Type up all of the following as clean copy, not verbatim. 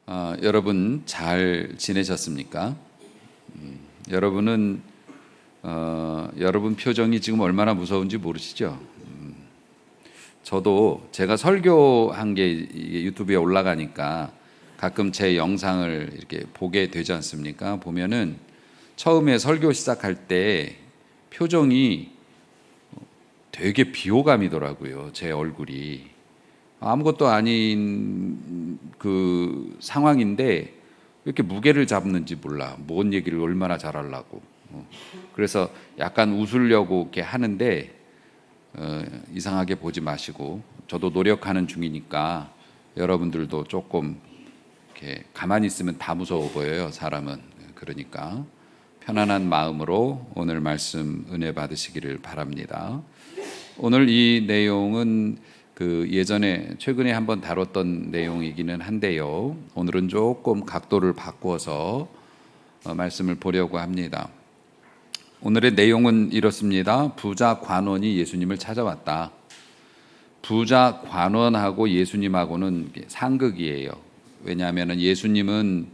여러분 잘 지내셨습니까? 여러분은 여러분 표정이 지금 얼마나 무서운지 모르시죠? 저도 제가 설교한 게 이게 유튜브에 올라가니까 가끔 제 영상을 이렇게 보게 되지 않습니까? 보면은 처음에 설교 시작할 때 표정이 되게 비호감이더라고요. 제 얼굴이. 아무것도 아닌 그 상황인데 왜 이렇게 무게를 잡는지 몰라. 뭔 얘기를 얼마나 잘하려고. 그래서 약간 웃으려고 이렇게 하는데 이상하게 보지 마시고, 저도 노력하는 중이니까 여러분들도 조금 이렇게 가만히 있으면 다 무서워 보여요, 사람은. 그러니까 편안한 마음으로 오늘 말씀 은혜 받으시기를 바랍니다. 오늘 이 내용은 예전에 최근에 한번 다뤘던 내용이기는 한데요. 오늘은 조금 각도를 바꾸어서 말씀을 보려고 합니다. 오늘의 내용은 이렇습니다. 부자 관원이 예수님을 찾아왔다. 부자 관원하고 예수님하고는 상극이에요. 왜냐하면 예수님은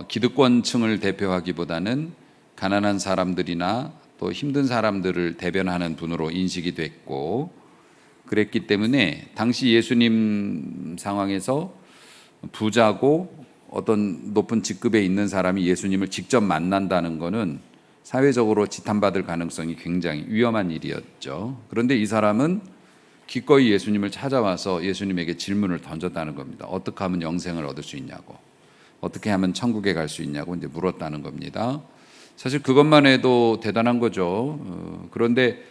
기득권층을 대표하기보다는 가난한 사람들이나 또 힘든 사람들을 대변하는 분으로 인식이 됐고, 그랬기 때문에 당시 예수님 상황에서 부자고 어떤 높은 직급에 있는 사람이 예수님을 직접 만난다는 것은 사회적으로 지탄받을 가능성이 굉장히 위험한 일이었죠. 그런데 이 사람은 기꺼이 예수님을 찾아와서 예수님에게 질문을 던졌다는 겁니다. 어떻게 하면 영생을 얻을 수 있냐고, 어떻게 하면 천국에 갈 수 있냐고 이제 물었다는 겁니다. 사실 그것만 해도 대단한 거죠. 그런데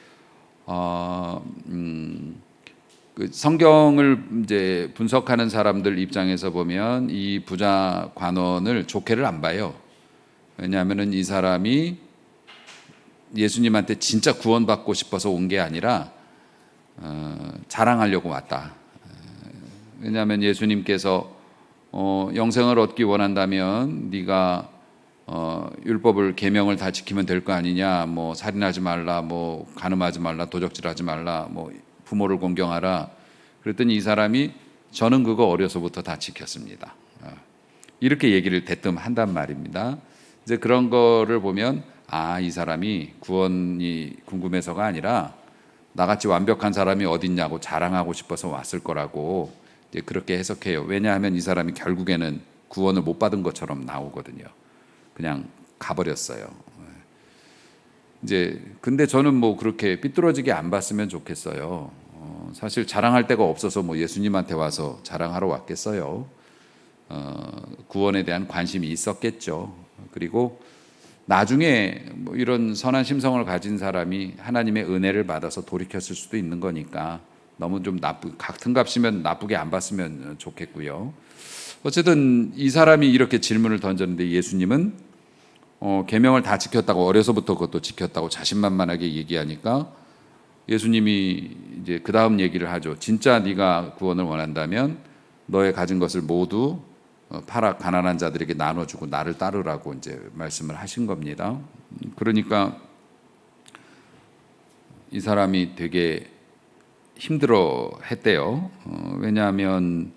그 성경을 이제 분석하는 사람들 입장에서 보면 이 부자 관원을 좋게를 안 봐요. 왜냐하면은 이 사람이 예수님한테 진짜 구원받고 싶어서 온 게 아니라 자랑하려고 왔다. 왜냐하면 예수님께서 영생을 얻기 원한다면 네가 율법을 계명을 다 지키면 될 거 아니냐. 뭐 살인하지 말라, 뭐 간음하지 말라, 도적질하지 말라, 뭐 부모를 공경하라. 그랬더니 이 사람이 저는 그거 어려서부터 다 지켰습니다. 이렇게 얘기를 대뜸 한단 말입니다. 이제 그런 거를 보면 이 사람이 구원이 궁금해서가 아니라 나같이 완벽한 사람이 어딨냐고 자랑하고 싶어서 왔을 거라고 이제 그렇게 해석해요. 왜냐하면 이 사람이 결국에는 구원을 못 받은 것처럼 나오거든요. 그냥 가버렸어요. 이제 근데 저는 뭐 그렇게 삐뚤어지게 안 봤으면 좋겠어요. 사실 자랑할 데가 없어서 뭐 예수님한테 와서 자랑하러 왔겠어요. 구원에 대한 관심이 있었겠죠. 그리고 나중에 뭐 이런 선한 심성을 가진 사람이 하나님의 은혜를 받아서 돌이켰을 수도 있는 거니까 너무 좀 같은 값이면 나쁘게 안 봤으면 좋겠고요. 어쨌든 이 사람이 이렇게 질문을 던졌는데 예수님은 계명을 다 지켰다고, 어려서부터 그것도 지켰다고 자신만만하게 얘기하니까 예수님이 이제 그 다음 얘기를 하죠. 진짜 네가 구원을 원한다면 너의 가진 것을 모두 팔아 가난한 자들에게 나눠주고 나를 따르라고 이제 말씀을 하신 겁니다. 그러니까 이 사람이 되게 힘들어 했대요. 왜냐하면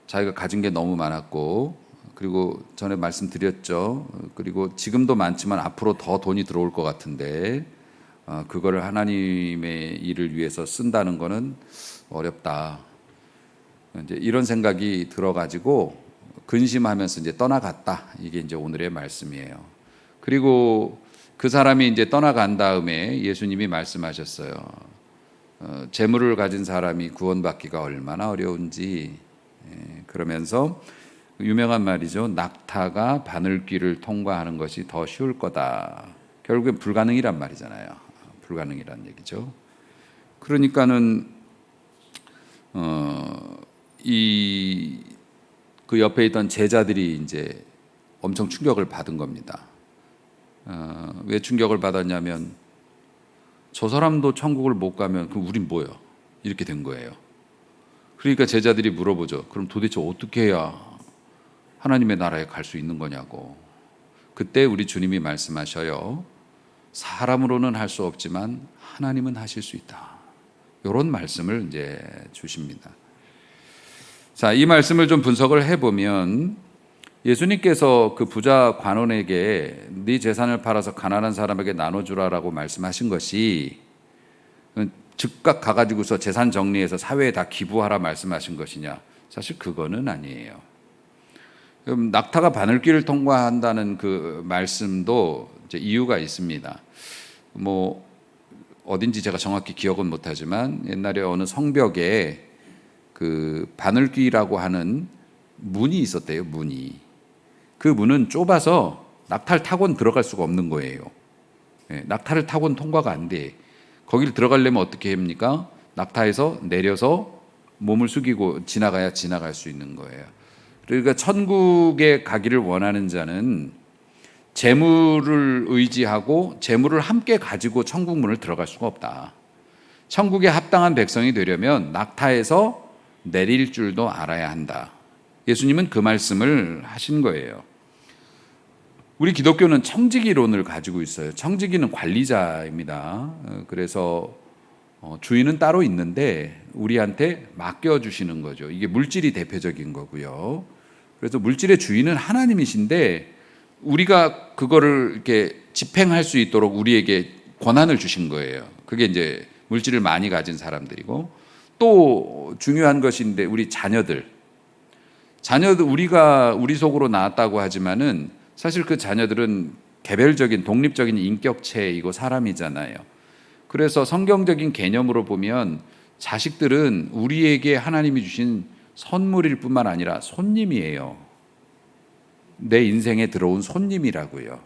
자기가 가진 게 너무 많았고, 그리고 전에 말씀드렸죠. 그리고 지금도 많지만 앞으로 더 돈이 들어올 것 같은데 그거를 하나님의 일을 위해서 쓴다는 거는 어렵다. 이제 이런 생각이 들어가지고 근심하면서 이제 떠나갔다. 이게 이제 오늘의 말씀이에요. 그리고 그 사람이 이제 떠나간 다음에 예수님이 말씀하셨어요. 재물을 가진 사람이 구원받기가 얼마나 어려운지. 그러면서 유명한 말이죠. 낙타가 바늘귀를 통과하는 것이 더 쉬울 거다. 결국엔 불가능이란 말이잖아요. 불가능이란 얘기죠. 그러니까는 그 옆에 있던 제자들이 이제 엄청 충격을 받은 겁니다. 왜 충격을 받았냐면 저 사람도 천국을 못 가면 그럼 우린 뭐예요? 이렇게 된 거예요. 그러니까 제자들이 물어보죠. 그럼 도대체 어떻게 해야 하나님의 나라에 갈 수 있는 거냐고. 그때 우리 주님이 말씀하셔요. 사람으로는 할 수 없지만 하나님은 하실 수 있다. 이런 말씀을 이제 주십니다. 자, 이 말씀을 좀 분석을 해보면 예수님께서 그 부자 관원에게 네 재산을 팔아서 가난한 사람에게 나눠주라라고 말씀하신 것이 즉각 가가지고서 재산 정리해서 사회에 다 기부하라 말씀하신 것이냐? 사실 그거는 아니에요. 그럼 낙타가 바늘길을 통과한다는 그 말씀도 이제 이유가 있습니다. 뭐 어딘지 제가 정확히 기억은 못하지만 옛날에 어느 성벽에 그 바늘길이라고 하는 문이 있었대요. 문이. 그 문은 좁아서 낙타를 타고는 들어갈 수가 없는 거예요. 낙타를 타고는 통과가 안 돼. 거기를 들어가려면 어떻게 합니까? 낙타에서 내려서 몸을 숙이고 지나가야 지나갈 수 있는 거예요. 그러니까 천국에 가기를 원하는 자는 재물을 의지하고 재물을 함께 가지고 천국 문을 들어갈 수가 없다. 천국에 합당한 백성이 되려면 낙타에서 내릴 줄도 알아야 한다. 예수님은 그 말씀을 하신 거예요. 우리 기독교는 청지기론을 가지고 있어요. 청지기는 관리자입니다. 그래서 주인은 따로 있는데 우리한테 맡겨주시는 거죠. 이게 물질이 대표적인 거고요. 그래서 물질의 주인은 하나님이신데 우리가 그거를 이렇게 집행할 수 있도록 우리에게 권한을 주신 거예요. 그게 이제 물질을 많이 가진 사람들이고, 또 중요한 것인데 우리 자녀들 우리가 우리 속으로 낳았다고 하지만은 사실 그 자녀들은 개별적인 독립적인 인격체이고 사람이잖아요. 그래서 성경적인 개념으로 보면 자식들은 우리에게 하나님이 주신 선물일 뿐만 아니라 손님이에요. 내 인생에 들어온 손님이라고요.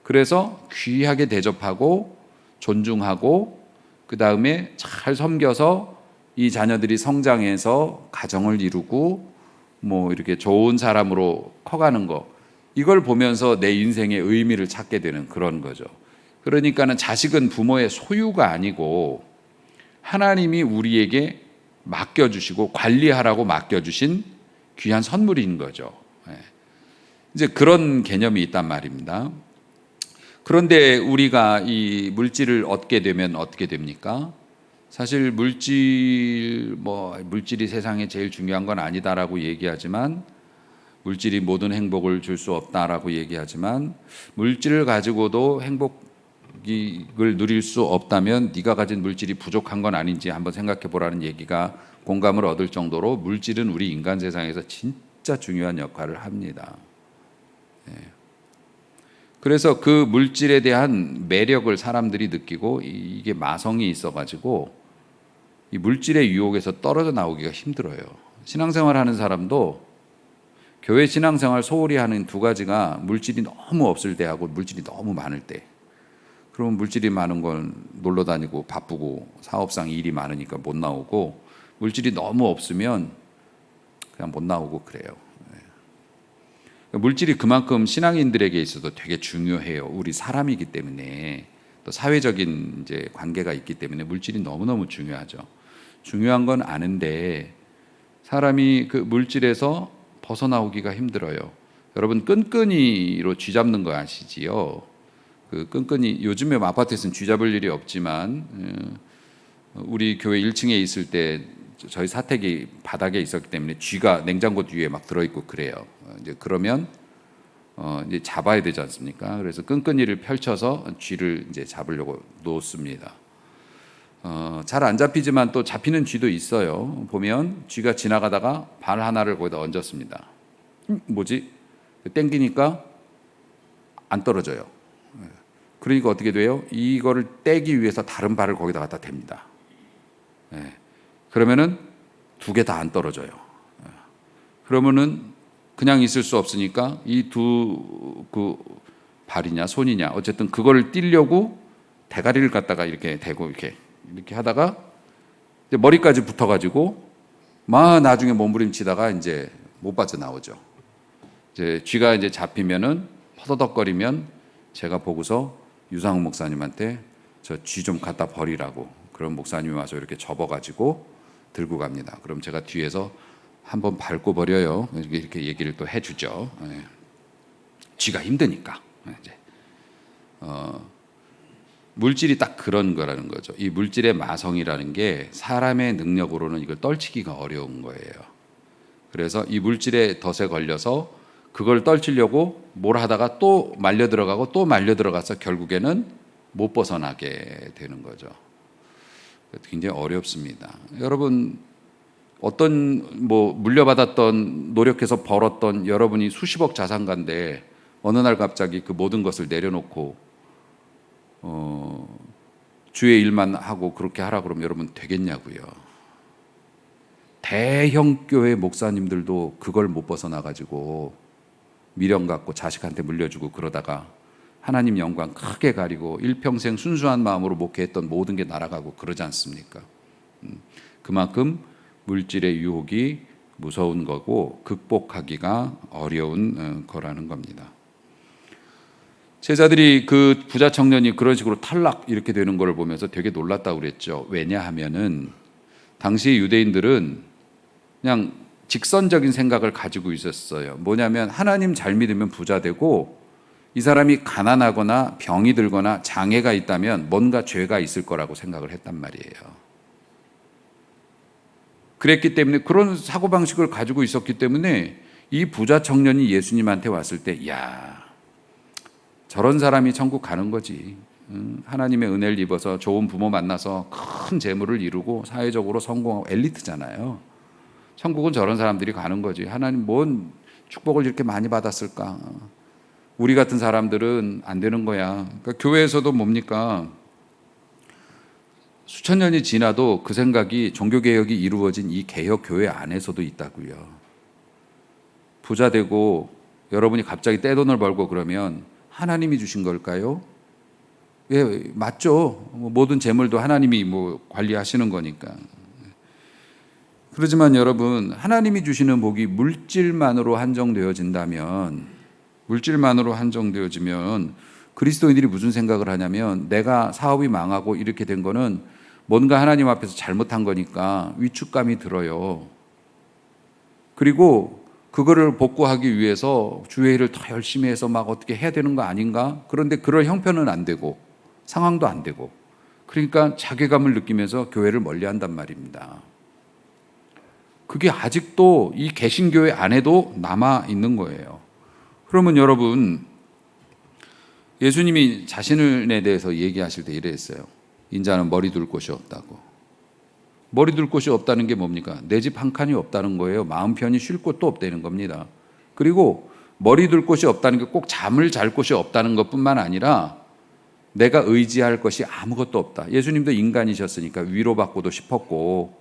그래서 귀하게 대접하고 존중하고 그 다음에 잘 섬겨서 이 자녀들이 성장해서 가정을 이루고 뭐 이렇게 좋은 사람으로 커가는 거, 이걸 보면서 내 인생의 의미를 찾게 되는 그런 거죠. 그러니까는 자식은 부모의 소유가 아니고 하나님이 우리에게 맡겨주시고 관리하라고 맡겨주신 귀한 선물인 거죠. 이제 그런 개념이 있단 말입니다. 그런데 우리가 이 물질을 얻게 되면 어떻게 됩니까? 사실 물질이 세상에 제일 중요한 건 아니다라고 얘기하지만, 물질이 모든 행복을 줄 수 없다라고 얘기하지만, 물질을 가지고도 행복을 누릴 수 없다면 네가 가진 물질이 부족한 건 아닌지 한번 생각해 보라는 얘기가 공감을 얻을 정도로 물질은 우리 인간 세상에서 진짜 중요한 역할을 합니다. 그래서 그 물질에 대한 매력을 사람들이 느끼고 이게 마성이 있어가지고 이 물질의 유혹에서 떨어져 나오기가 힘들어요. 신앙생활 하는 사람도 교회 신앙생활 소홀히 하는 두 가지가 물질이 너무 없을 때하고 물질이 너무 많을 때. 그러면 물질이 많은 건 놀러 다니고 바쁘고 사업상 일이 많으니까 못 나오고, 물질이 너무 없으면 그냥 못 나오고 그래요. 물질이 그만큼 신앙인들에게 있어도 되게 중요해요. 우리 사람이기 때문에, 또 사회적인 이제 관계가 있기 때문에 물질이 너무너무 중요하죠. 중요한 건 아는데 사람이 그 물질에서 벗어나오기가 힘들어요. 여러분 끈끈이로 쥐 잡는 거 아시지요? 그 끈끈이, 요즘에 아파트에서는 쥐 잡을 일이 없지만 우리 교회 1층에 있을 때 저희 사택이 바닥에 있었기 때문에 쥐가 냉장고 뒤에 막 들어있고 그래요. 이제 그러면 이제 잡아야 되지 않습니까? 그래서 끈끈이를 펼쳐서 쥐를 이제 잡으려고 놓습니다. 잘 안 잡히지만 또 잡히는 쥐도 있어요. 보면 쥐가 지나가다가 발 하나를 거기다 얹었습니다. 뭐지? 땡기니까 안 떨어져요. 그러니까 어떻게 돼요? 이거를 떼기 위해서 다른 발을 거기다 갖다 댑니다. 그러면은 두 개 다 안 떨어져요. 그러면은 그냥 있을 수 없으니까 이 그 발이냐 손이냐 어쨌든 그거를 띄려고 대가리를 갖다가 이렇게 대고 이렇게 하다가 이제 머리까지 붙어가지고 막 나중에 몸부림치다가 이제 못 빠져나오죠. 이제 쥐가 이제 잡히면은 퍼더덕거리면 제가 보고서 유상훈 목사님한테 저 쥐 좀 갖다 버리라고, 그럼 목사님이 와서 이렇게 접어가지고 들고 갑니다. 그럼 제가 뒤에서 한번 밟고 버려요. 이렇게 얘기를 또 해주죠. 쥐가 힘드니까. 이제 물질이 딱 그런 거라는 거죠. 이 물질의 마성이라는 게 사람의 능력으로는 이걸 떨치기가 어려운 거예요. 그래서 이 물질의 덫에 걸려서 그걸 떨치려고 뭘 하다가 또 말려 들어가고 또 말려 들어가서 결국에는 못 벗어나게 되는 거죠. 굉장히 어렵습니다. 여러분, 어떤 물려받았던, 노력해서 벌었던 여러분이 수십억 자산가인데 어느 날 갑자기 그 모든 것을 내려놓고 주의 일만 하고 그렇게 하라 그러면 여러분 되겠냐고요. 대형 교회 목사님들도 그걸 못 벗어나가지고 미련 갖고 자식한테 물려주고 그러다가 하나님 영광 크게 가리고 일평생 순수한 마음으로 목회했던 모든 게 날아가고 그러지 않습니까? 그만큼 물질의 유혹이 무서운 거고 극복하기가 어려운 거라는 겁니다. 제자들이 그 부자 청년이 그런 식으로 탈락 이렇게 되는 걸 보면서 되게 놀랐다고 그랬죠. 왜냐하면은 당시 유대인들은 그냥 직선적인 생각을 가지고 있었어요. 뭐냐면 하나님 잘 믿으면 부자 되고 이 사람이 가난하거나 병이 들거나 장애가 있다면 뭔가 죄가 있을 거라고 생각을 했단 말이에요. 그랬기 때문에 그런 사고방식을 가지고 있었기 때문에 이 부자 청년이 예수님한테 왔을 때 야, 저런 사람이 천국 가는 거지. 하나님의 은혜를 입어서 좋은 부모 만나서 큰 재물을 이루고 사회적으로 성공하고 엘리트잖아요. 천국은 저런 사람들이 가는 거지. 하나님 뭔 축복을 이렇게 많이 받았을까? 우리 같은 사람들은 안 되는 거야. 그러니까 교회에서도 뭡니까? 수천 년이 지나도 그 생각이 종교개혁이 이루어진 이 개혁교회 안에서도 있다고요. 부자 되고 여러분이 갑자기 떼돈을 벌고 그러면 하나님이 주신 걸까요? 예, 맞죠. 모든 재물도 하나님이 관리하시는 거니까. 그렇지만 여러분, 하나님이 주시는 복이 물질만으로 한정되어지면 그리스도인들이 무슨 생각을 하냐면 내가 사업이 망하고 이렇게 된 거는 뭔가 하나님 앞에서 잘못한 거니까 위축감이 들어요. 그리고 그거를 복구하기 위해서 주회를 더 열심히 해서 막 어떻게 해야 되는 거 아닌가? 그런데 그럴 형편은 안 되고 상황도 안 되고 그러니까 자괴감을 느끼면서 교회를 멀리한단 말입니다. 그게 아직도 이 개신교회 안에도 남아 있는 거예요. 그러면 여러분, 예수님이 자신에 대해서 얘기하실 때 이랬어요. 인자는 머리 둘 곳이 없다고. 머리 둘 곳이 없다는 게 뭡니까? 내 집 한 칸이 없다는 거예요. 마음 편히 쉴 곳도 없다는 겁니다. 그리고 머리 둘 곳이 없다는 게 꼭 잠을 잘 곳이 없다는 것뿐만 아니라 내가 의지할 것이 아무것도 없다. 예수님도 인간이셨으니까 위로받고도 싶었고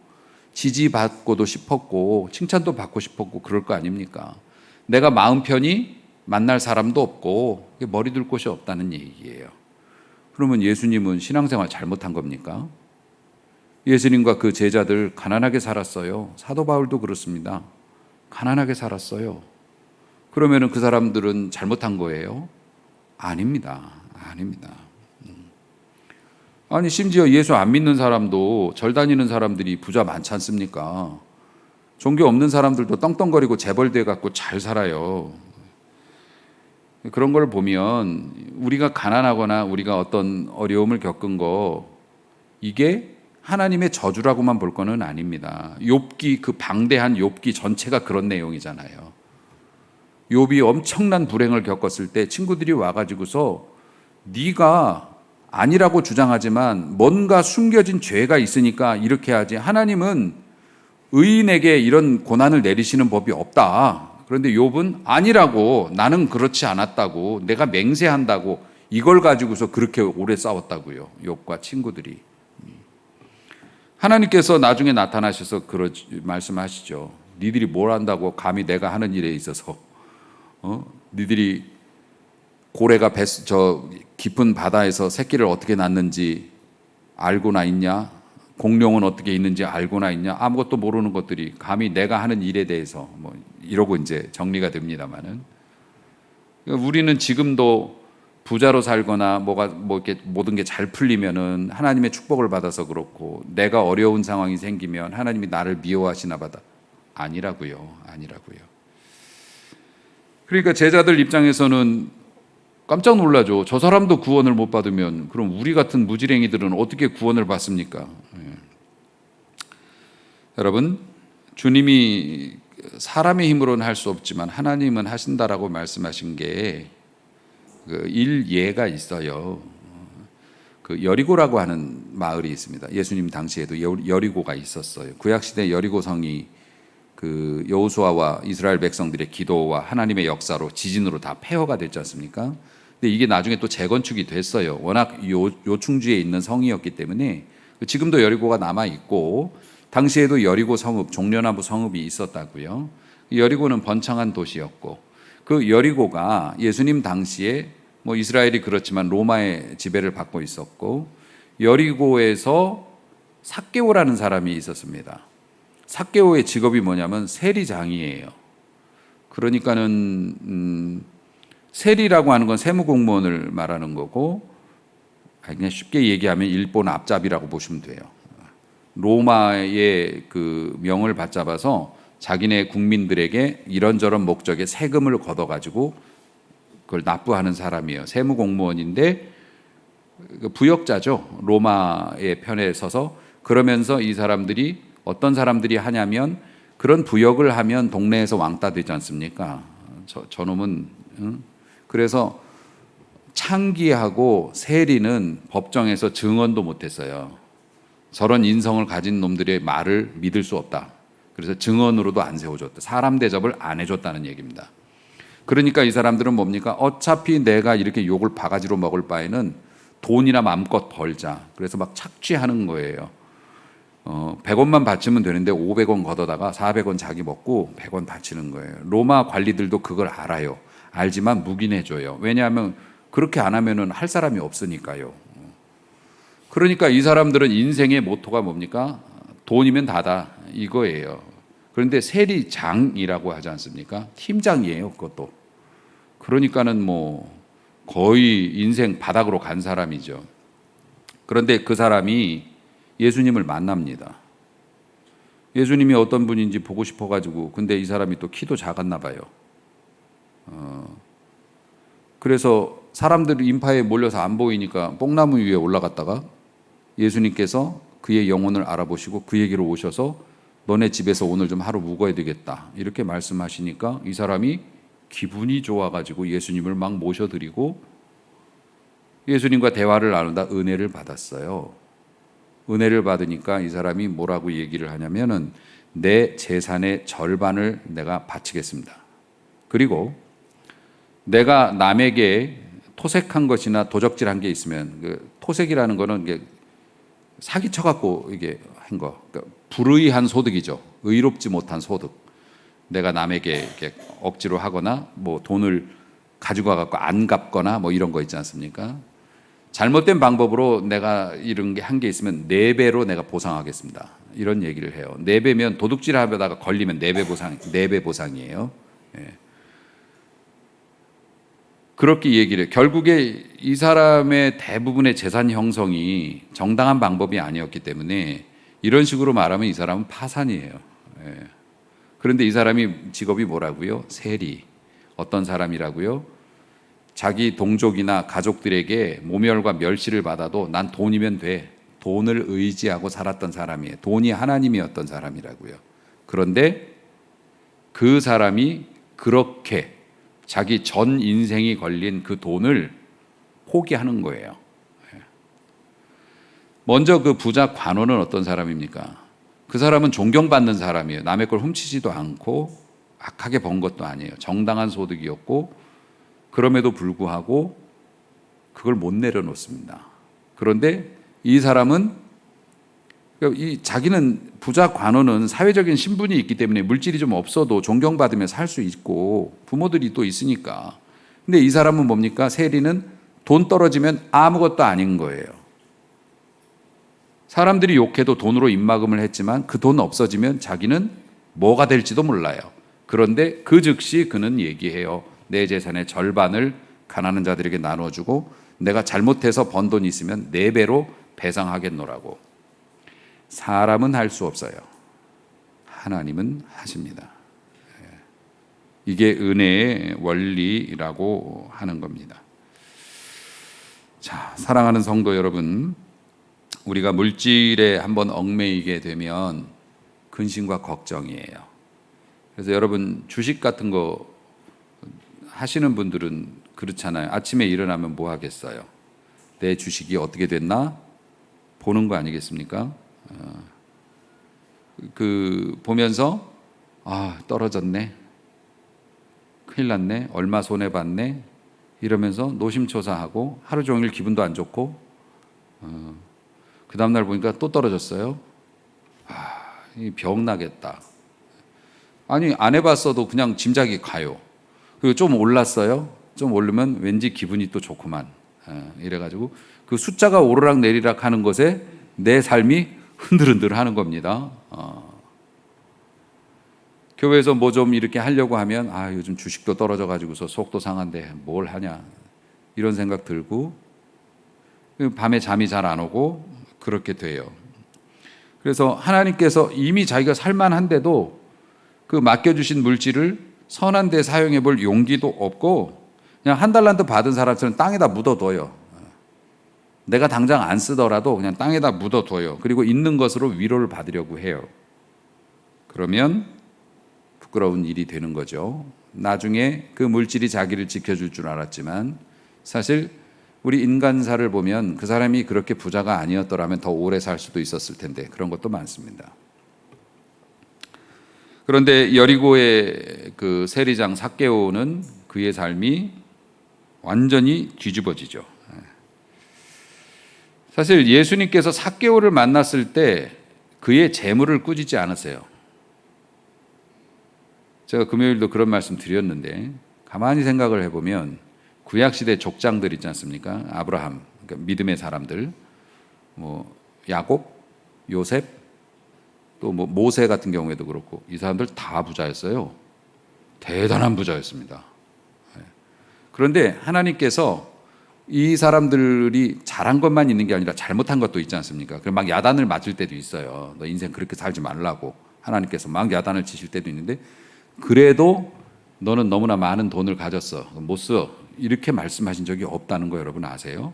지지받고도 싶었고 칭찬도 받고 싶었고 그럴 거 아닙니까? 내가 마음 편히 만날 사람도 없고 머리 둘 곳이 없다는 얘기예요. 그러면 예수님은 신앙생활 잘못한 겁니까? 예수님과 그 제자들 가난하게 살았어요. 사도 바울도 그렇습니다. 가난하게 살았어요. 그러면 그 사람들은 잘못한 거예요? 아닙니다. 아닙니다. 아니 심지어 예수 안 믿는 사람도 절 다니는 사람들이 부자 많지 않습니까? 종교 없는 사람들도 떵떵거리고 재벌돼 갖고 잘 살아요. 그런 걸 보면 우리가 가난하거나 우리가 어떤 어려움을 겪은 거 이게 하나님의 저주라고만 볼 거는 아닙니다. 욥기 그 방대한 욥기 전체가 그런 내용이잖아요. 욥이 엄청난 불행을 겪었을 때 친구들이 와가지고서 네가 아니라고 주장하지만 뭔가 숨겨진 죄가 있으니까 이렇게 하지 하나님은 의인에게 이런 고난을 내리시는 법이 없다. 그런데 욥은 아니라고 나는 그렇지 않았다고 내가 맹세한다고 이걸 가지고서 그렇게 오래 싸웠다고요. 욥과 친구들이. 하나님께서 나중에 나타나셔서 말씀하시죠. 니들이 뭘 한다고 감히 내가 하는 일에 있어서 니들이 고래가 깊은 바다에서 새끼를 어떻게 낳는지 알고나 있냐? 공룡은 어떻게 있는지 알고나 있냐? 아무것도 모르는 것들이 감히 내가 하는 일에 대해서 이러고 이제 정리가 됩니다만은 우리는 지금도 부자로 살거나 이렇게 모든 게 잘 풀리면은 하나님의 축복을 받아서 그렇고 내가 어려운 상황이 생기면 하나님이 나를 미워하시나 보다. 아니라고요. 그러니까 제자들 입장에서는 깜짝 놀라죠. 저 사람도 구원을 못 받으면 그럼 우리 같은 무지랭이들은 어떻게 구원을 받습니까? 여러분, 주님이 사람의 힘으로는 할 수 없지만 하나님은 하신다라고 말씀하신 게 그 일예가 있어요. 그 여리고라고 하는 마을이 있습니다. 예수님 당시에도 여리고가 있었어요. 구약 시대 여리고 성이 그 여호수아와 이스라엘 백성들의 기도와 하나님의 역사로 지진으로 다 폐허가 됐지 않습니까? 근데 이게 나중에 또 재건축이 됐어요. 워낙 요충지에 있는 성이었기 때문에 지금도 여리고가 남아 있고 당시에도 여리고 성읍, 종려나무 성읍이 있었다고요. 여리고는 번창한 도시였고 그 여리고가 예수님 당시에 뭐 이스라엘이 그렇지만 로마의 지배를 받고 있었고 여리고에서 삭개오라는 사람이 있었습니다. 삭개오의 직업이 뭐냐면 세리장이에요. 그러니까는 세리라고 하는 건 세무공무원을 말하는 거고 그냥 쉽게 얘기하면 일본 앞잡이라고 보시면 돼요. 로마의 그 명을 받잡아서 자기네 국민들에게 이런저런 목적의 세금을 걷어가지고 그걸 납부하는 사람이에요. 세무공무원인데 부역자죠. 로마의 편에 서서. 그러면서 이 사람들이 어떤 사람들이 하냐면 그런 부역을 하면 동네에서 왕따 되지 않습니까? 저놈은 그래서 창기하고 세리는 법정에서 증언도 못했어요. 저런 인성을 가진 놈들의 말을 믿을 수 없다. 그래서 증언으로도 안 세워줬다. 사람 대접을 안 해줬다는 얘기입니다. 그러니까 이 사람들은 뭡니까? 어차피 내가 이렇게 욕을 바가지로 먹을 바에는 돈이나 마음껏 벌자. 그래서 막 착취하는 거예요. 100원만 바치면 되는데 500원 걷어다가 400원 자기 먹고 100원 바치는 거예요. 로마 관리들도 그걸 알아요. 알지만 묵인해줘요. 왜냐하면 그렇게 안 하면은 할 사람이 없으니까요. 그러니까 이 사람들은 인생의 모토가 뭡니까? 돈이면 다다 이거예요. 그런데 세리장이라고 하지 않습니까? 팀장이에요, 그것도. 그러니까는 뭐 거의 인생 바닥으로 간 사람이죠. 그런데 그 사람이 예수님을 만납니다. 예수님이 어떤 분인지 보고 싶어가지고, 근데 이 사람이 또 키도 작았나 봐요. 그래서 사람들이 인파에 몰려서 안 보이니까 뽕나무 위에 올라갔다가 예수님께서 그의 영혼을 알아보시고 그에게로 오셔서 너네 집에서 오늘 좀 하루 묵어야 되겠다 이렇게 말씀하시니까 이 사람이 기분이 좋아가지고 예수님을 막 모셔드리고 예수님과 대화를 나누다 은혜를 받았어요. 은혜를 받으니까 이 사람이 뭐라고 얘기를 하냐면은 내 재산의 절반을 내가 바치겠습니다. 그리고 내가 남에게 토색한 것이나 도적질한 게 있으면 그 토색이라는 거는 이게 사기쳐갖고 이게 한 거, 그러니까 불의한 소득이죠. 의롭지 못한 소득. 내가 남에게 이렇게 억지로 하거나 뭐 돈을 가지고 와갖고 안 갚거나 뭐 이런 거 있지 않습니까? 잘못된 방법으로 내가 이런 게 한 게 있으면 4배로 내가 보상하겠습니다. 이런 얘기를 해요. 4배면 도둑질 하다가 걸리면 4배 보상이에요. 예. 그렇게 얘기를 해요. 결국에 이 사람의 대부분의 재산 형성이 정당한 방법이 아니었기 때문에 이런 식으로 말하면 이 사람은 파산이에요. 예. 그런데 이 사람이 직업이 뭐라고요? 세리. 어떤 사람이라고요? 자기 동족이나 가족들에게 모멸과 멸시를 받아도 난 돈이면 돼. 돈을 의지하고 살았던 사람이에요. 돈이 하나님이었던 사람이라고요. 그런데 그 사람이 그렇게 자기 전 인생이 걸린 그 돈을 포기하는 거예요. 먼저 그 부자 관원은 어떤 사람입니까? 그 사람은 존경받는 사람이에요. 남의 걸 훔치지도 않고 악하게 번 것도 아니에요. 정당한 소득이었고 그럼에도 불구하고 그걸 못 내려놓습니다. 그런데 이 사람은 자기는 부자 관원은 사회적인 신분이 있기 때문에 물질이 좀 없어도 존경받으며 살 수 있고 부모들이 또 있으니까. 근데 이 사람은 뭡니까? 세리는 돈 떨어지면 아무것도 아닌 거예요. 사람들이 욕해도 돈으로 입막음을 했지만 그 돈 없어지면 자기는 뭐가 될지도 몰라요. 그런데 그 즉시 그는 얘기해요. 내 재산의 절반을 가난한 자들에게 나눠주고 내가 잘못해서 번 돈이 있으면 4배로 배상하겠노라고. 사람은 할 수 없어요. 하나님은 하십니다. 이게 은혜의 원리라고 하는 겁니다. 자, 사랑하는 성도 여러분, 우리가 물질에 한번 얽매이게 되면 근심과 걱정이에요. 그래서 여러분 주식 같은 거 하시는 분들은 그렇잖아요. 아침에 일어나면 뭐 하겠어요? 내 주식이 어떻게 됐나 보는 거 아니겠습니까? 보면서 떨어졌네, 큰일 났네, 얼마 손해 봤네 이러면서 노심초사하고 하루 종일 기분도 안 좋고 그 다음날 보니까 또 떨어졌어요. 병 나겠다. 아니 안 해봤어도 그냥 짐작이 가요. 그리고 좀 올랐어요. 좀 오르면 왠지 기분이 또 좋구만. 이래가지고 그 숫자가 오르락 내리락 하는 것에 내 삶이 흔들흔들 하는 겁니다. 교회에서 뭐 좀 이렇게 하려고 하면 요즘 주식도 떨어져 가지고서 속도 상한데 뭘 하냐 이런 생각 들고 밤에 잠이 잘 안 오고 그렇게 돼요. 그래서 하나님께서 이미 자기가 살만한데도 그 맡겨주신 물질을 선한 데 사용해 볼 용기도 없고 그냥 한 달란트 받은 사람처럼 땅에다 묻어둬요. 내가 당장 안 쓰더라도 그냥 땅에다 묻어둬요. 그리고 있는 것으로 위로를 받으려고 해요. 그러면 부끄러운 일이 되는 거죠. 나중에 그 물질이 자기를 지켜줄 줄 알았지만 사실 우리 인간사를 보면 그 사람이 그렇게 부자가 아니었더라면 더 오래 살 수도 있었을 텐데 그런 것도 많습니다. 그런데 여리고의 그 세리장 삭개오는 그의 삶이 완전히 뒤집어지죠. 사실 예수님께서 삭개오를 만났을 때 그의 재물을 꾸짖지 않으세요. 제가 금요일도 그런 말씀 드렸는데 가만히 생각을 해보면 구약시대 족장들 있지 않습니까? 아브라함, 그러니까 믿음의 사람들, 뭐 야곱, 요셉, 또 뭐 모세 같은 경우에도 그렇고 이 사람들 다 부자였어요. 대단한 부자였습니다. 그런데 하나님께서 이 사람들이 잘한 것만 있는 게 아니라 잘못한 것도 있지 않습니까? 그럼 막 야단을 맞을 때도 있어요. 너 인생 그렇게 살지 말라고 하나님께서 막 야단을 치실 때도 있는데 그래도 너는 너무나 많은 돈을 가졌어. 못 써. 이렇게 말씀하신 적이 없다는 거 여러분 아세요?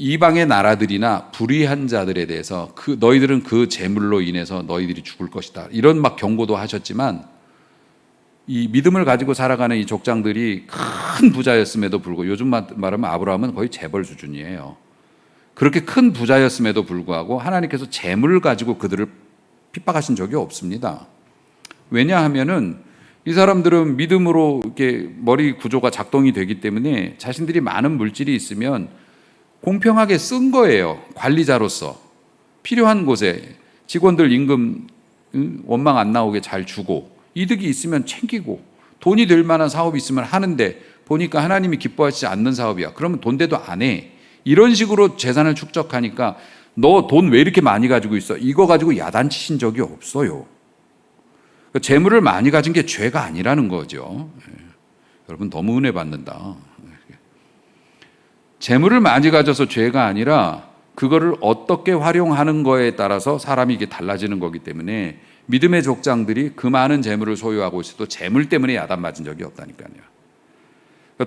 이방의 나라들이나 불의한 자들에 대해서 너희들은 그 재물로 인해서 너희들이 죽을 것이다. 이런 막 경고도 하셨지만 이 믿음을 가지고 살아가는 이 족장들이 큰 부자였음에도 불구하고 요즘 말하면 아브라함은 거의 재벌 수준이에요. 그렇게 큰 부자였음에도 불구하고 하나님께서 재물을 가지고 그들을 핍박하신 적이 없습니다. 왜냐하면은 이 사람들은 믿음으로 이렇게 머리 구조가 작동이 되기 때문에 자신들이 많은 물질이 있으면 공평하게 쓴 거예요. 관리자로서 필요한 곳에 직원들 임금 원망 안 나오게 잘 주고 이득이 있으면 챙기고 돈이 될 만한 사업이 있으면 하는데 보니까 하나님이 기뻐하시지 않는 사업이야. 그러면 돈 대도 안 해. 이런 식으로 재산을 축적하니까 너 돈 왜 이렇게 많이 가지고 있어? 이거 가지고 야단치신 적이 없어요. 재물을 많이 가진 게 죄가 아니라는 거죠. 여러분 너무 은혜 받는다. 재물을 많이 가져서 죄가 아니라 그거를 어떻게 활용하는 거에 따라서 사람이 이게 달라지는 거기 때문에 믿음의 족장들이 그 많은 재물을 소유하고 있어도 재물 때문에 야단 맞은 적이 없다니까요.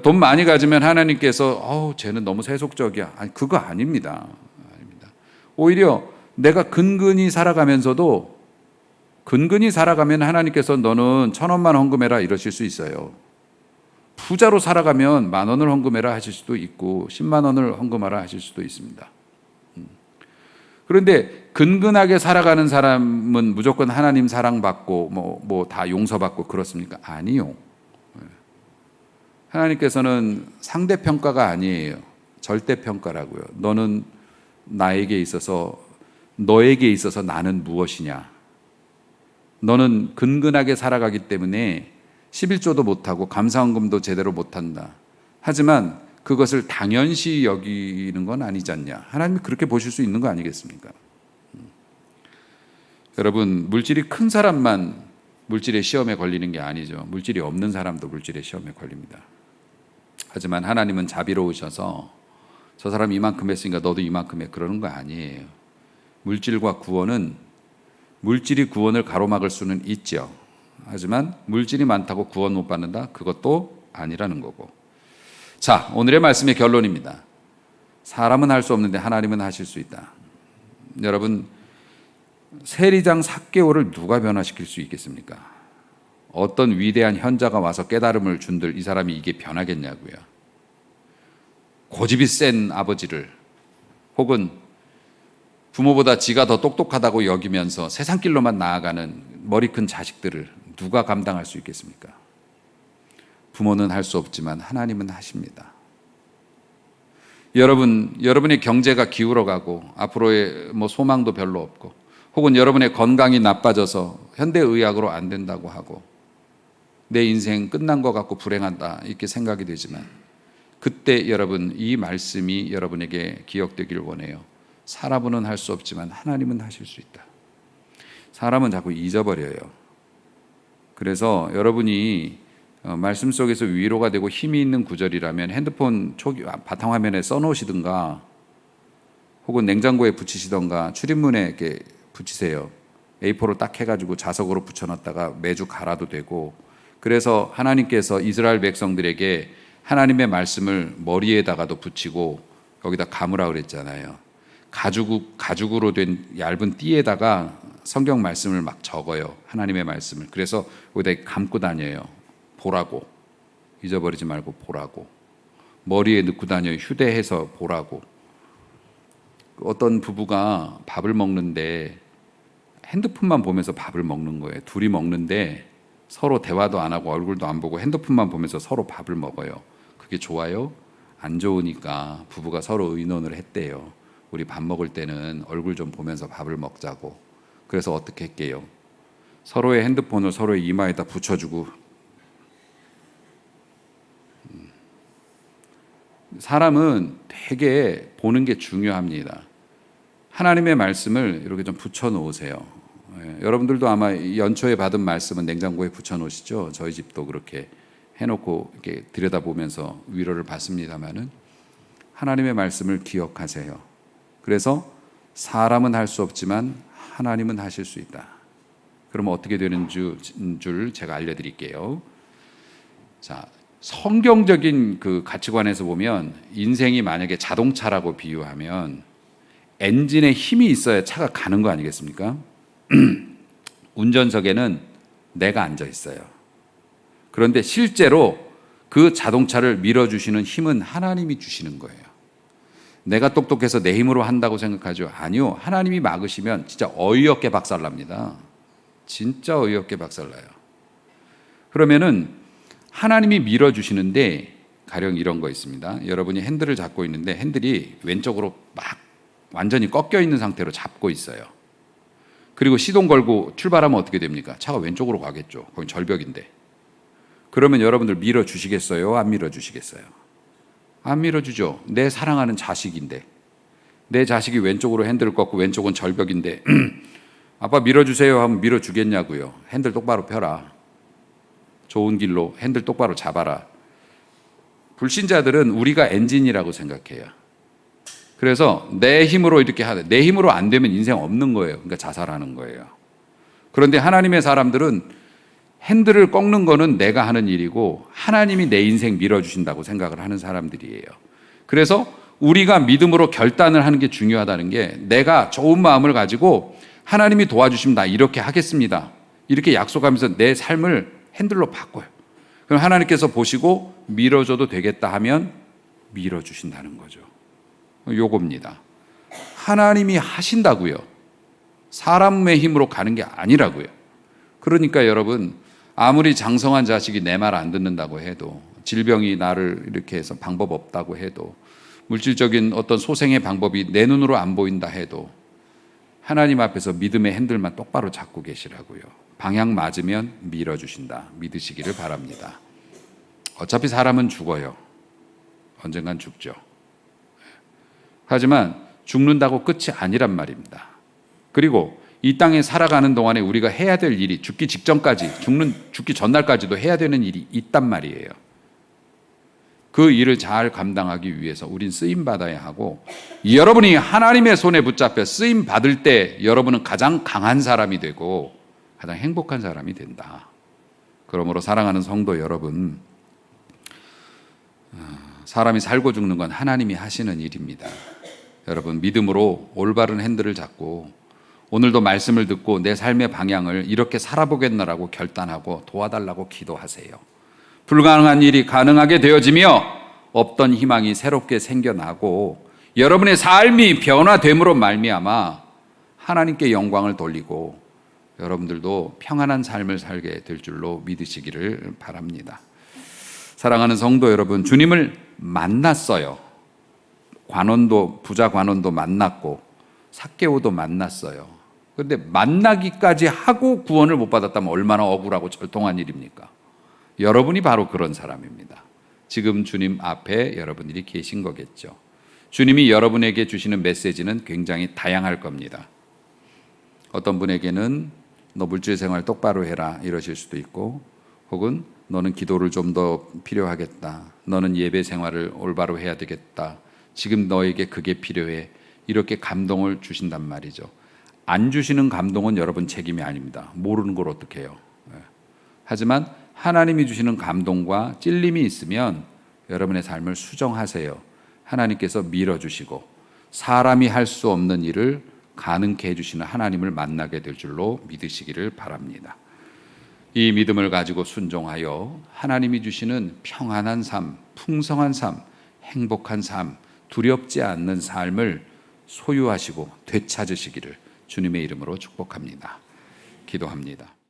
돈 많이 가지면 하나님께서 쟤는 너무 세속적이야. 아니 그거 아닙니다. 오히려 내가 근근히 살아가면서도 근근히 살아가면 하나님께서 너는 1,000원만 헌금해라 이러실 수 있어요. 부자로 살아가면 10,000원을 헌금해라 하실 수도 있고 10만 원을 헌금하라 하실 수도 있습니다. 그런데 근근하게 살아가는 사람은 무조건 하나님 사랑받고 뭐 다 용서받고 그렇습니까? 아니요. 하나님께서는 상대평가가 아니에요. 절대평가라고요. 너는 나에게 있어서 너에게 있어서 나는 무엇이냐? 너는 근근하게 살아가기 때문에 11조도 못하고 감사헌금도 제대로 못한다. 하지만 그것을 당연시 여기는 건 아니지 않냐. 하나님이 그렇게 보실 수 있는 거 아니겠습니까? 여러분 물질이 큰 사람만 물질의 시험에 걸리는 게 아니죠. 물질이 없는 사람도 물질의 시험에 걸립니다. 하지만 하나님은 자비로우셔서 저 사람 이만큼 했으니까 너도 이만큼 해 그러는 거 아니에요. 물질과 구원은 물질이 구원을 가로막을 수는 있죠. 하지만 물질이 많다고 구원 못 받는다? 그것도 아니라는 거고. 자, 오늘의 말씀의 결론입니다. 사람은 할 수 없는데 하나님은 하실 수 있다. 여러분 세리장 삭개오를 누가 변화시킬 수 있겠습니까? 어떤 위대한 현자가 와서 깨달음을 준들 이 사람이 이게 변하겠냐고요. 고집이 센 아버지를 혹은 부모보다 지가 더 똑똑하다고 여기면서 세상 길로만 나아가는 머리 큰 자식들을 누가 감당할 수 있겠습니까? 부모는 할 수 없지만 하나님은 하십니다. 여러분의 경제가 기울어가고 앞으로의 소망도 별로 없고 혹은 여러분의 건강이 나빠져서 현대의학으로 안 된다고 하고 내 인생 끝난 것 같고 불행하다 이렇게 생각이 되지만 그때 여러분 이 말씀이 여러분에게 기억되길 원해요. 사람은 할 수 없지만 하나님은 하실 수 있다. 사람은 자꾸 잊어버려요. 그래서 여러분이 말씀 속에서 위로가 되고 힘이 있는 구절이라면 핸드폰 바탕화면에 써놓으시든가 혹은 냉장고에 붙이시던가 출입문에 이렇게 붙이세요. A4로 딱 해가지고 자석으로 붙여놨다가 매주 갈아도 되고 그래서 하나님께서 이스라엘 백성들에게 하나님의 말씀을 머리에다가도 붙이고 여기다 감으라 그랬잖아요. 가죽으로 된 얇은 띠에다가 성경 말씀을 막 적어요. 하나님의 말씀을. 그래서 여기다 감고 다녀요. 보라고. 잊어버리지 말고 보라고. 머리에 넣고 다녀요. 휴대해서 보라고. 어떤 부부가 밥을 먹는데 핸드폰만 보면서 밥을 먹는 거예요. 둘이 먹는데 서로 대화도 안 하고 얼굴도 안 보고 핸드폰만 보면서 서로 밥을 먹어요. 그게 좋아요? 안 좋으니까 부부가 서로 의논을 했대요. 우리 밥 먹을 때는 얼굴 좀 보면서 밥을 먹자고. 그래서 어떻게 할게요? 서로의 핸드폰을 서로의 이마에다 붙여주고 사람은 되게 보는 게 중요합니다. 하나님의 말씀을 이렇게 좀 붙여 놓으세요. 여러분들도 아마 연초에 받은 말씀은 냉장고에 붙여 놓으시죠? 저희 집도 그렇게 해놓고 이렇게 들여다보면서 위로를 받습니다만은 하나님의 말씀을 기억하세요. 그래서 사람은 할 수 없지만 하나님은 하실 수 있다. 그러면 어떻게 되는 줄 제가 알려드릴게요. 자, 성경적인 그 가치관에서 보면 인생이 만약에 자동차라고 비유하면 엔진에 힘이 있어야 차가 가는 거 아니겠습니까? 운전석에는 내가 앉아 있어요. 그런데 실제로 그 자동차를 밀어주시는 힘은 하나님이 주시는 거예요. 내가 똑똑해서 내 힘으로 한다고 생각하죠? 아니요. 하나님이 막으시면 진짜 어이없게 박살납니다. 진짜 어이없게 박살나요. 그러면은 하나님이 밀어주시는데 가령 이런 거 있습니다. 여러분이 핸들을 잡고 있는데 핸들이 왼쪽으로 막 완전히 꺾여 있는 상태로 잡고 있어요. 그리고 시동 걸고 출발하면 어떻게 됩니까? 차가 왼쪽으로 가겠죠. 거기 절벽인데. 그러면 여러분들 밀어주시겠어요? 안 밀어주시겠어요? 안 밀어주죠. 내 사랑하는 자식인데. 내 자식이 왼쪽으로 핸들을 꺾고 왼쪽은 절벽인데 아빠 밀어주세요 하면 밀어주겠냐고요. 핸들 똑바로 펴라. 좋은 길로 핸들 똑바로 잡아라. 불신자들은 우리가 엔진이라고 생각해요. 그래서 내 힘으로 이렇게 하되 내 힘으로 안 되면 인생 없는 거예요. 그러니까 자살하는 거예요. 그런데 하나님의 사람들은 핸들을 꺾는 거는 내가 하는 일이고 하나님이 내 인생 밀어주신다고 생각을 하는 사람들이에요. 그래서 우리가 믿음으로 결단을 하는 게 중요하다는 게 내가 좋은 마음을 가지고 하나님이 도와주시면 나 이렇게 하겠습니다. 이렇게 약속하면서 내 삶을 핸들로 바꿔요. 그럼 하나님께서 보시고 밀어줘도 되겠다 하면 밀어주신다는 거죠. 요겁니다. 하나님이 하신다고요. 사람의 힘으로 가는 게 아니라고요. 그러니까 여러분 아무리 장성한 자식이 내 말 안 듣는다고 해도 질병이 나를 이렇게 해서 방법 없다고 해도 물질적인 어떤 소생의 방법이 내 눈으로 안 보인다 해도 하나님 앞에서 믿음의 핸들만 똑바로 잡고 계시라고요. 방향 맞으면 밀어주신다. 믿으시기를 바랍니다. 어차피 사람은 죽어요. 언젠간 죽죠. 하지만 죽는다고 끝이 아니란 말입니다. 그리고 이 땅에 살아가는 동안에 우리가 해야 될 일이 죽기 직전까지, 죽기 전날까지도 해야 되는 일이 있단 말이에요. 그 일을 잘 감당하기 위해서 우린 쓰임 받아야 하고, 여러분이 하나님의 손에 붙잡혀 쓰임 받을 때 여러분은 가장 강한 사람이 되고 가장 행복한 사람이 된다. 그러므로 사랑하는 성도 여러분, 사람이 살고 죽는 건 하나님이 하시는 일입니다. 여러분 믿음으로 올바른 핸들을 잡고 오늘도 말씀을 듣고 내 삶의 방향을 이렇게 살아보겠노라고 결단하고 도와달라고 기도하세요. 불가능한 일이 가능하게 되어지며 없던 희망이 새롭게 생겨나고 여러분의 삶이 변화됨으로 말미암아 하나님께 영광을 돌리고 여러분들도 평안한 삶을 살게 될 줄로 믿으시기를 바랍니다. 사랑하는 성도 여러분, 주님을 만났어요. 부자 관원도 만났고 삭개오도 만났어요. 그런데 만나기까지 하고 구원을 못 받았다면 얼마나 억울하고 절통한 일입니까? 여러분이 바로 그런 사람입니다. 지금 주님 앞에 여러분들이 계신 거겠죠. 주님이 여러분에게 주시는 메시지는 굉장히 다양할 겁니다. 어떤 분에게는 너 물질 생활 똑바로 해라 이러실 수도 있고, 혹은 너는 기도를 좀 더 필요하겠다, 너는 예배 생활을 올바로 해야 되겠다, 지금 너에게 그게 필요해, 이렇게 감동을 주신단 말이죠. 안 주시는 감동은 여러분 책임이 아닙니다. 모르는 걸 어떻게 해요. 하지만 하나님이 주시는 감동과 찔림이 있으면 여러분의 삶을 수정하세요. 하나님께서 밀어주시고 사람이 할 수 없는 일을 가능케 해주시는 하나님을 만나게 될 줄로 믿으시기를 바랍니다. 이 믿음을 가지고 순종하여 하나님이 주시는 평안한 삶, 풍성한 삶, 행복한 삶, 두렵지 않는 삶을 소유하시고 되찾으시기를 주님의 이름으로 축복합니다. 기도합니다.